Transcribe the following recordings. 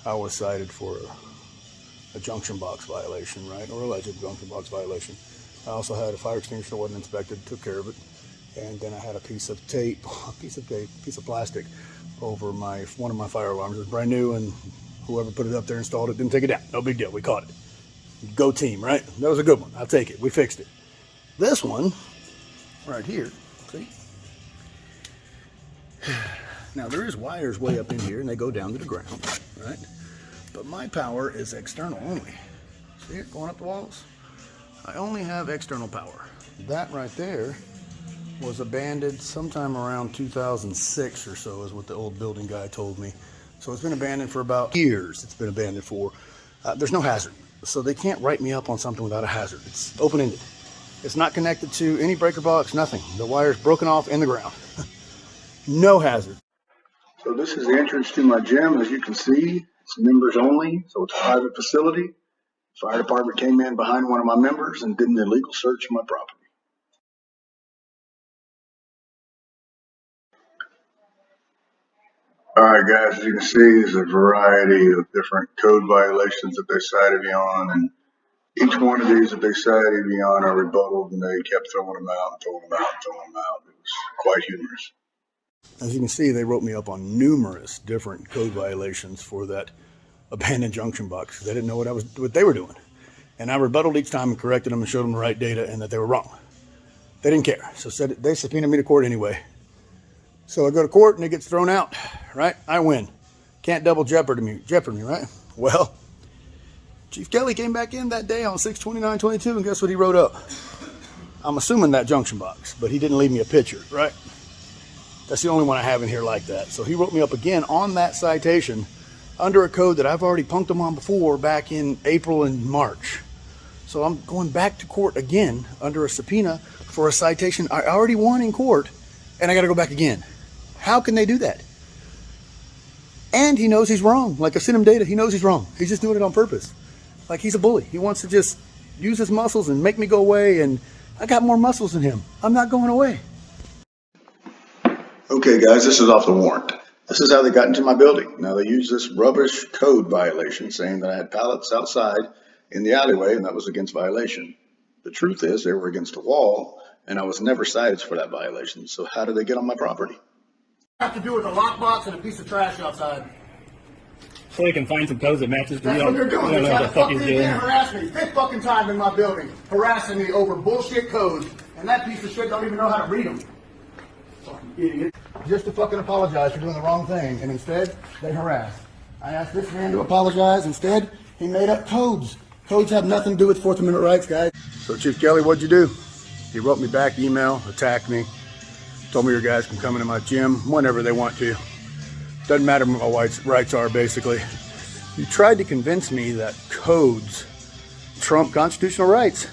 I was cited for a junction box violation, right, or alleged junction box violation. I also had a fire extinguisher that wasn't inspected, took care of it, and then I had a piece of plastic over one of my fire alarms. It was brand new, and whoever put it up there installed it, didn't take it down. No big deal, we caught it. Go team, right? That was a good one. I'll take it. We fixed it. This one, right here, see? Now there is wires way up in here, and they go down to the ground, right? But my power is external only. See it going up the walls? I only have external power. That right there was abandoned sometime around 2006 or so, is what the old building guy told me. So it's been abandoned for about years. It's been abandoned for. There's no hazard. So they can't write me up on something without a hazard. It's open-ended. It's not connected to any breaker box, nothing. The wire's broken off in the ground. No hazard. So this is the entrance to my gym. As you can see, it's members only, so it's a private facility. Fire department came in behind one of my members and did an illegal search of my property. All right, guys, as you can see, there's a variety of different code violations that they cited me on, and each one of these that they cited me on, I rebutted, and they kept throwing them out and throwing them out and throwing them out. It was quite humorous. As you can see, they wrote me up on numerous different code violations for that abandoned junction box because they didn't know what they were doing. And I rebutted each time and corrected them and showed them the right data and that they were wrong. They didn't care. So they subpoenaed me to court anyway. So I go to court and it gets thrown out, right? I win. Can't double jeopardy me, right? Well, Chief Kelley came back in that day on 6/29/22, and guess what he wrote up? I'm assuming that junction box, but he didn't leave me a picture, right? That's the only one I have in here like that. So he wrote me up again on that citation under a code that I've already punked him on before back in April and March. So I'm going back to court again under a subpoena for a citation I already won in court, and I got to go back again. How can they do that? And he knows he's wrong. Like I sent him data, he knows he's wrong. He's just doing it on purpose. Like he's a bully. He wants to just use his muscles and make me go away, and I got more muscles than him. I'm not going away. Okay, guys, this is off the warrant. This is how they got into my building. Now, they used this rubbish code violation saying that I had pallets outside in the alleyway, and that was against violation. The truth is they were against a wall, and I was never cited for that violation. So how did they get on my property? Have to do with a lockbox and a piece of trash outside. So they can find some codes that matches. That's what they're doing. They're trying to fuck me again, harass me. 5th fucking time in my building, harassing me over bullshit codes, and that piece of shit don't even know how to read them. Fucking idiot. Just to fucking apologize for doing the wrong thing, and instead, they harass. I asked this man to apologize. Instead, he made up codes. Codes have nothing to do with 4th Amendment rights, guys. So, Chief Kelley, what'd you do? He wrote me back email, attacked me, told me your guys can come into my gym whenever they want to. Doesn't matter what my rights are, basically. You tried to convince me that codes trump constitutional rights.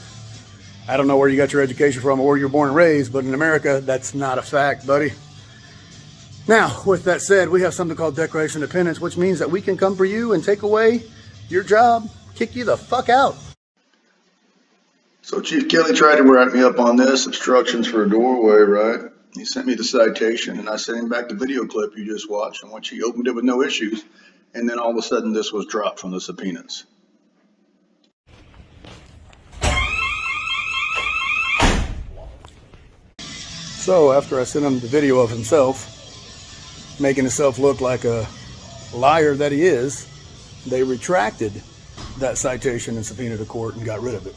I don't know where you got your education from or where you were born and raised, but in America, that's not a fact, buddy. Now, with that said, we have something called Declaration of Independence, which means that we can come for you and take away your job, kick you the fuck out. So Chief Kelley tried to write me up on this, obstructions for a doorway, right? He sent me the citation, and I sent him back the video clip you just watched, in which he opened it with no issues, and then all of a sudden this was dropped from the subpoenas. So after I sent him the video of himself, making himself look like a liar that he is, they retracted that citation and subpoena to court and got rid of it.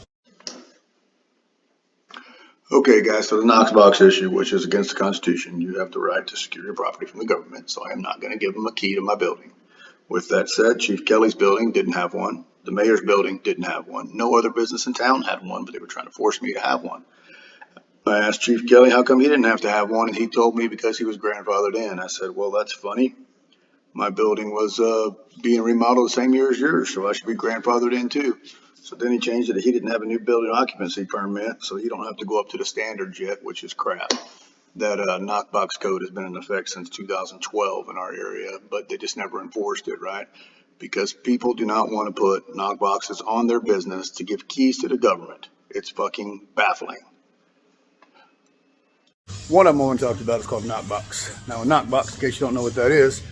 Okay, guys, so the Knoxbox issue, which is against the Constitution, you have the right to secure your property from the government, so I am not going to give them a key to my building. With that said, Chief Kelley's building didn't have one. The mayor's building didn't have one. No other business in town had one, but they were trying to force me to have one. I asked Chief Kelley how come he didn't have to have one, and he told me because he was grandfathered in. I said, well, that's funny. My building was being remodeled the same year as yours, so I should be grandfathered in too. So then he changed it that he didn't have a new building occupancy permit, so he don't have to go up to the standards yet, which is crap. That knockbox code has been in effect since 2012 in our area, but they just never enforced it, right? Because people do not want to put knockboxes on their business to give keys to the government. It's fucking baffling. One of them I want to talk about is called knockbox. Now, a knockbox, in case you don't know what that is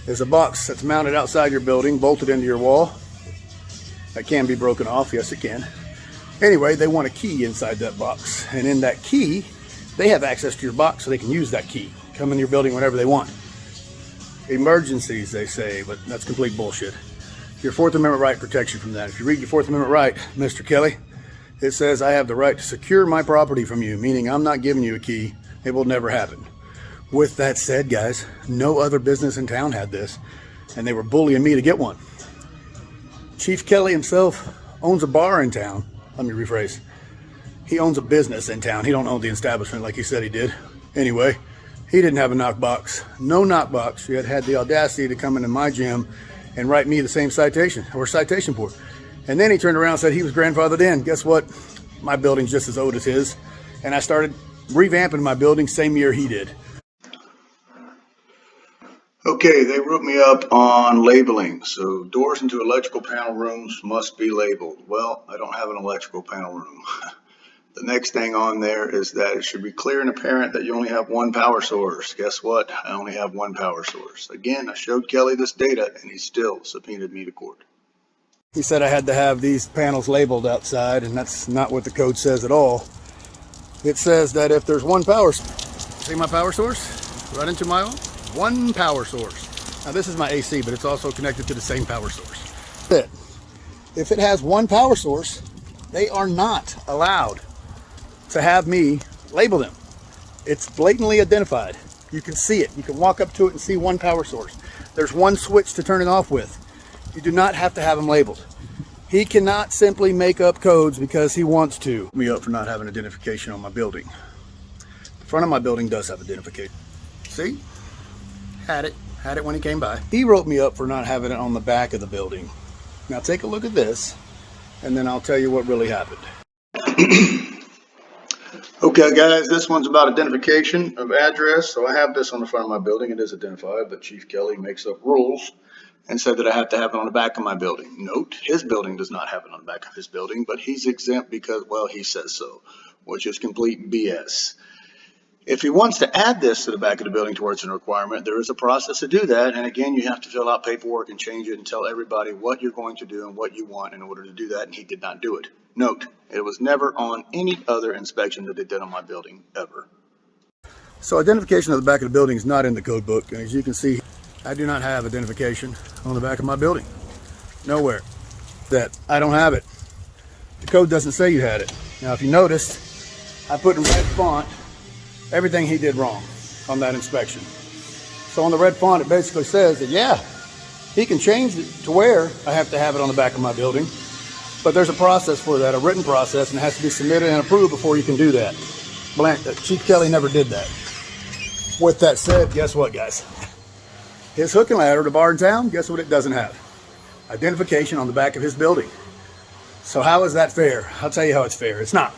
is a box that's mounted outside your building, bolted into your wall. That can be broken off, yes it can. Anyway, they want a key inside that box, and in that key, they have access to your box so they can use that key. Come in your building whenever they want. Emergencies, they say, but that's complete bullshit. Your Fourth Amendment right protects you from that. If you read your Fourth Amendment right, Mr. Kelley, it says I have the right to secure my property from you, meaning I'm not giving you a key. It will never happen. With that said, guys, no other business in town had this, and they were bullying me to get one. Chief Kelley himself owns a bar in town. Let me rephrase. He owns a business in town. He don't own the establishment like he said he did. Anyway, he didn't have a knockbox. No knockbox. Yet had the audacity to come into my gym and write me the same citation or citation board. And then he turned around and said he was grandfathered in. Guess what? My building's just as old as his. And I started revamping my building same year he did. Okay, they wrote me up on labeling. So doors into electrical panel rooms must be labeled. Well, I don't have an electrical panel room. The next thing on there is that it should be clear and apparent that you only have one power source. Guess what? I only have one power source. Again, I showed Kelley this data and he still subpoenaed me to court. He said I had to have these panels labeled outside, and that's not what the code says at all. It says that if there's one power source, see my power source? Right into my own? One power source. Now this is my AC, but it's also connected to the same power source. If it has one power source, they are not allowed to have me label them. It's blatantly identified. You can see it. You can walk up to it and see one power source. There's one switch to turn it off with. You do not have to have them labeled. He cannot simply make up codes because he wants to. Me up for not having identification on my building. The front of my building does have identification. See? Had it when he came by. He wrote me up for not having it on the back of the building. Now take a look at this, and then I'll tell you what really happened. Okay guys, this one's about identification of address. So I have this on the front of my building. It is identified, but Chief Kelley makes up rules and said that I have to have it on the back of my building. Note, his building does not have it on the back of his building, but he's exempt because, well, he says so, which is complete BS. If he wants to add this to the back of the building towards a requirement, there is a process to do that. And again, you have to fill out paperwork and change it and tell everybody what you're going to do and what you want in order to do that. And he did not do it. Note, it was never on any other inspection that they did on my building ever. So identification of the back of the building is not in the code book. And as you can see, I do not have identification on the back of my building. Nowhere. That I don't have it. The code doesn't say you had it. Now, if you noticed, I put in red font everything he did wrong on that inspection. So on the red font, it basically says that, yeah, he can change it to where I have to have it on the back of my building, but there's a process for that, a written process, and it has to be submitted and approved before you can do that. Chief Kelley never did that. With that said, guess what, guys? His hook and ladder, the bar in town, guess what it doesn't have? Identification on the back of his building. So how is that fair? I'll tell you how it's fair. It's not.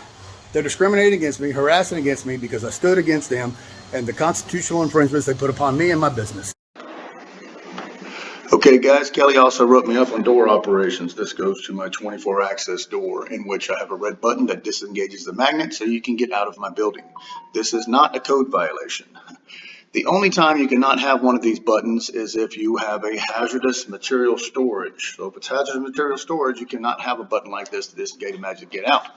They're discriminating against me, harassing against me because I stood against them and the constitutional infringements they put upon me and my business. Okay guys, Kelley also wrote me up on door operations. This goes to my 24 access door in which I have a red button that disengages the magnet so you can get out of my building. This is not a code violation. The only time you cannot have one of these buttons is if you have a hazardous material storage. So if it's hazardous material storage, you cannot have a button like this to disengage the magnet to get out.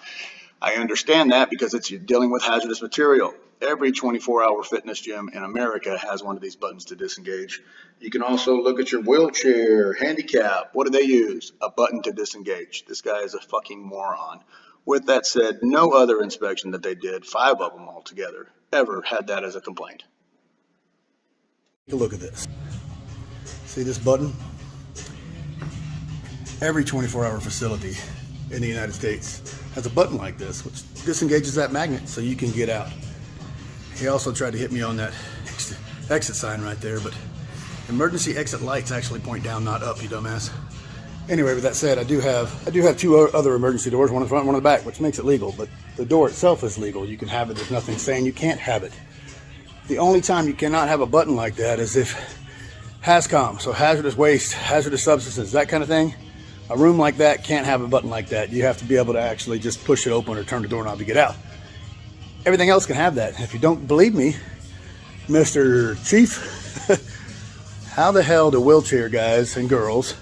I understand that because you're dealing with hazardous material. Every 24-hour fitness gym in America has one of these buttons to disengage. You can also look at your wheelchair, handicap. What do they use? A button to disengage. This guy is a fucking moron. With that said, no other inspection that they did, 5 of them altogether, ever had that as a complaint. Take a look at this. See this button? Every 24-hour facility in the United States has a button like this, which disengages that magnet so you can get out. He also tried to hit me on that exit sign right there, but emergency exit lights actually point down, not up, you dumbass. Anyway, with that said, I do have 2 other emergency doors, one in the front, one in the back, which makes it legal, but the door itself is legal. You can have it. There's nothing saying you can't have it. The only time you cannot have a button like that is if HAZCOM, so hazardous waste, hazardous substances, that kind of thing. A room like that can't have a button like that. You have to be able to actually just push it open or turn the doorknob to get out. Everything else can have that. If you don't believe me, Mr. Chief, How the hell do wheelchair guys and girls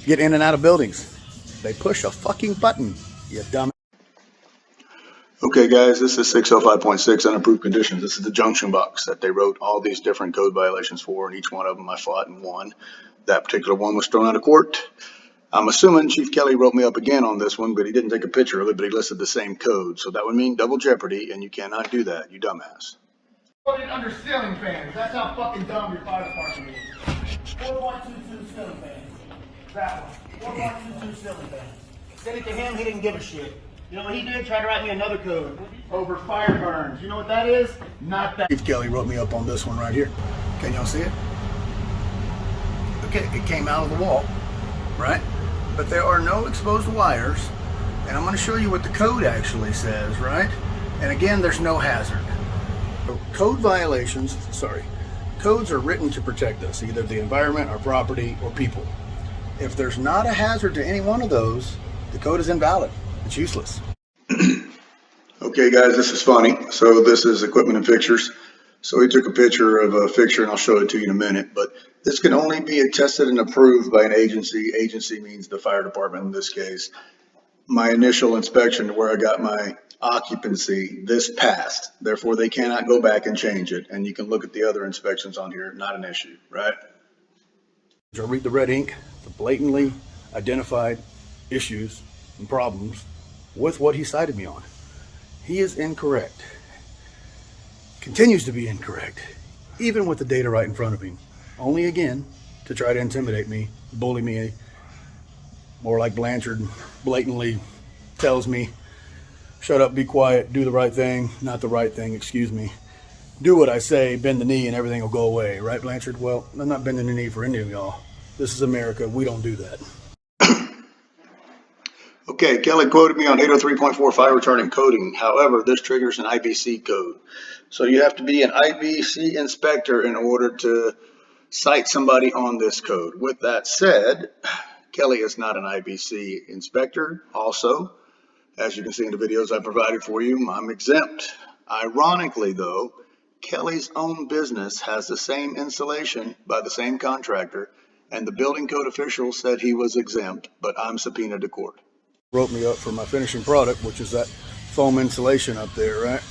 get in and out of buildings? They push a fucking button, you dumb. Okay, guys, this is 605.6 unapproved conditions. This is the junction box that they wrote all these different code violations for, and each one of them I fought and won. That particular one was thrown out of court. I'm assuming Chief Kelley wrote me up again on this one, but he didn't take a picture of it, but he listed the same code. So that would mean double jeopardy, and you cannot do that, you dumbass. Put it under ceiling fans. That's how fucking dumb your fire department is. 4.22 ceiling fans. That one. 4.22 ceiling fans. Sent it to him, he didn't give a shit. You know what he did? Tried to write me another code over fire burns. You know what that is? Not that. Chief Kelley wrote me up on this one right here. Can y'all see it? Okay, it came out of the wall, right? But there are no exposed wires. And I'm going to show you what the code actually says, right? And again, there's no hazard. Code violations, codes are written to protect us, either the environment, our property, or people. If there's not a hazard to any one of those, the code is invalid. It's useless. Okay, guys, this is funny. So this is equipment and fixtures. So he took a picture of a fixture, and I'll show it to you in a minute. But this can only be attested and approved by an agency. Agency means the fire department in this case. My initial inspection where I got my occupancy, this passed. Therefore, they cannot go back and change it. And you can look at the other inspections on here, not an issue, right? I read the red ink, the blatantly identified issues and problems with what he cited me on. He is incorrect. Continues to be incorrect, even with the data right in front of him. Only again to try to intimidate me, bully me, more like Blanchard blatantly tells me, shut up, be quiet, do the right thing, not the right thing, excuse me. Do what I say, bend the knee, and everything will go away. Right, Blanchard? Well, I'm not bending the knee for any of y'all. This is America. We don't do that. Okay, Kelley quoted me on 803.4 fire retardant coding. However, this triggers an IBC code. So you have to be an IBC inspector in order to cite somebody on this code. With that said, Kelley is not an IBC inspector. Also, as you can see in the videos I provided for you, I'm exempt. Ironically, though, Kelley's own business has the same installation by the same contractor, and the building code official said he was exempt, but I'm subpoenaed to court. Wrote me up for my finishing product, which is that foam insulation up there, right?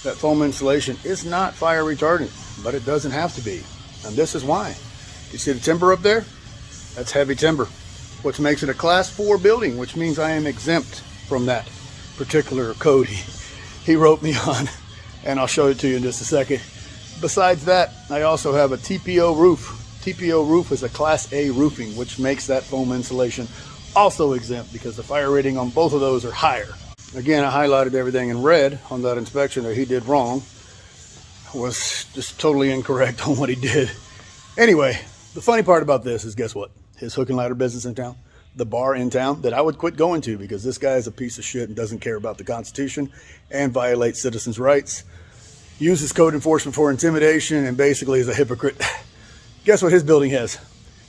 That foam insulation is not fire retardant, but it doesn't have to be. And this is why. You see the timber up there? That's heavy timber, which makes it a class 4 building, which means I am exempt from that particular code he wrote me on, and I'll show it to you in just a second. Besides that, I also have a TPO roof. TPO roof is a class A roofing, which makes that foam insulation also exempt because the fire rating on both of those are higher. Again, I highlighted everything in red on that inspection that he did wrong. Was just totally incorrect on what he did. Anyway, the funny part about this is, guess what? His hook and ladder business in town, the bar in town that I would quit going to because this guy is a piece of shit and doesn't care about the Constitution and violates citizens' rights, uses code enforcement for intimidation, and basically is a hypocrite. Guess what his building has?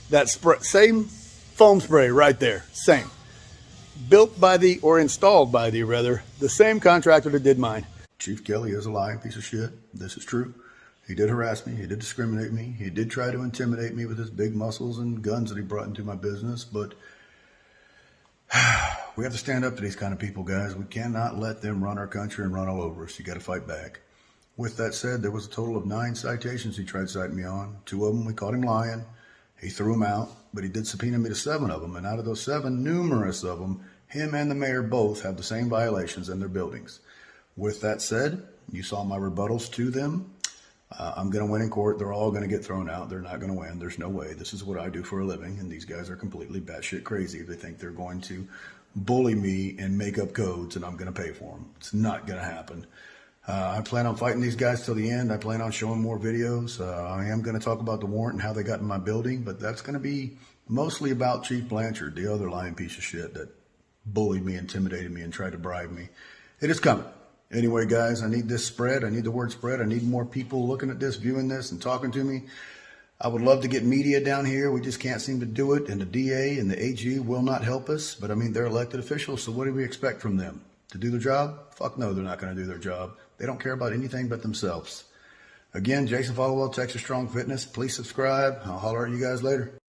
That same foam spray right there, same. Built by or installed by the same contractor that did mine. Chief Kelley is a lying piece of shit. This is true. He did harass me. He did discriminate me. He did try to intimidate me with his big muscles and guns that he brought into my business. But we have to stand up to these kind of people, guys. We cannot let them run our country and run all over us. You got to fight back. With that said, there was a total of 9 citations he tried citing me on. 2 of them, we caught him lying. He threw them out, but he did subpoena me to 7 of them. And out of those 7, numerous of them, him and the mayor both have the same violations in their buildings. With that said, you saw my rebuttals to them. I'm going to win in court. They're all going to get thrown out. They're not going to win. There's no way. This is what I do for a living, and these guys are completely batshit crazy. They think they're going to bully me and make up codes, and I'm going to pay for them. It's not going to happen. I plan on fighting these guys till the end. I plan on showing more videos. I am going to talk about the warrant and how they got in my building, but that's going to be mostly about Chief Blanchard, the other lying piece of shit that bullied me, intimidated me, and tried to bribe me. It is coming. Anyway, guys, I need this spread. I need the word spread. I need more people looking at this, viewing this, and talking to me. I would love to get media down here. We just can't seem to do it, and the DA and the AG will not help us. But, I mean, they're elected officials, so what do we expect from them? To do their job? Fuck no, they're not going to do their job. They don't care about anything but themselves. Again, Jason Followell, Texas Strong Fitness. Please subscribe. I'll holler at you guys later.